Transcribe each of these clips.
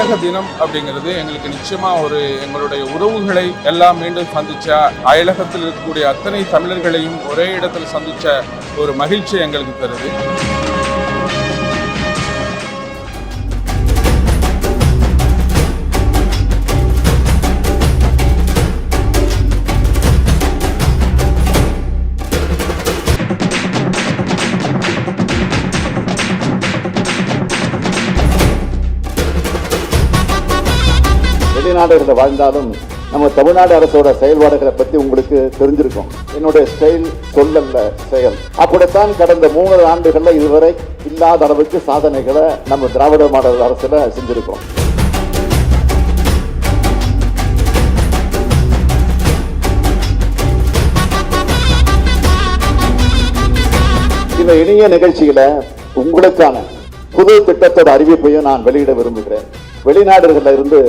அயலக தினம் அப்படிங்கிறது எங்களுக்கு நிச்சயமா எங்களுடைய உறவுகளை எல்லாம் மீண்டும் சந்திச்ச, அயலகத்தில் இருக்கக்கூடிய அத்தனை தமிழர்களையும் ஒரே இடத்தில் சந்திச்ச ஒரு மகிழ்ச்சி எங்களுக்கு தருது. வெளிநாடுகளில் வாழ்ந்தாலும் நம்ம தமிழ்நாடு அரசோட செயல்பாடுகளை பத்தி உங்களுக்கு தெரிஞ்சிருக்கும். என்னுடைய ஸ்டைல் சொல்லல்ல செயல். அப்படித்தான் கடந்த 3 ஆண்டுகள்ல இதுவரை இல்லாத அளவுக்கு சாதனைகளை நம்ம திராவிட மாடல் அரசுல செஞ்சிருக்கோம். இந்த இனிய நிகழ்ச்சியில உங்களுக்கான புது திட்டத்தோட அறிவிப்பையும் நான் வெளியிட விரும்புகிறேன். வெளிநாடுகளில் இருந்து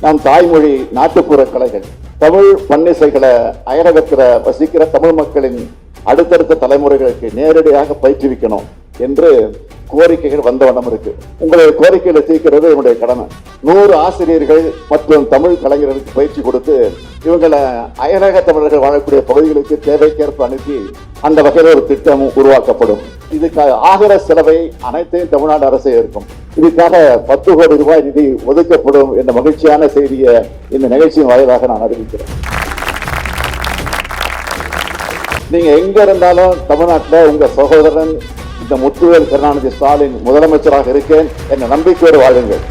நாம் தாய்மொழி நாட்டுப்புற கலைகள், தமிழ் பன்னிசைகளை அயலகத்தில் வசிக்கிற தமிழ் மக்களின் அடுத்தடுத்த தலைமுறைகளுக்கு நேரடியாக பயிற்றுவிக்கணும் என்று கோரிக்கைகள் வந்த வண்ணம் இருக்கு. உங்களுடைய கோரிக்கைகளை தீர்க்கிறது என்னுடைய கடமை. 100 ஆசிரியர்கள் மற்றும் தமிழ் கலைஞர்களுக்கு பயிற்சி கொடுத்து இவங்களை அயலக தமிழர்கள் வாழக்கூடிய பகுதிகளுக்கு தேவைக்கேற்ப அனுப்பி அந்த வகையில் ஒரு திட்டம் உருவாக்கப்படும். இதுக்காக ஆகிற செலவை அனைத்தையும் தமிழ்நாடு அரசே இருக்கும். இதுக்காக 10 கோடி ரூபாய் நிதி ஒதுக்கப்படும் என்ற மகிழ்ச்சியான செய்தியை இந்த நிகழ்ச்சியின் வாயிலாக நான் அறிவிக்கிறேன். நீங்க எங்க இருந்தாலும் தமிழ்நாட்டில் உங்க சகோதரன் இந்த முத்துவேல் கருணாநிதி ஸ்டாலின் முதலமைச்சராக இருக்கேன் என்ற நம்பிக்கையோடு வாழுங்கள்.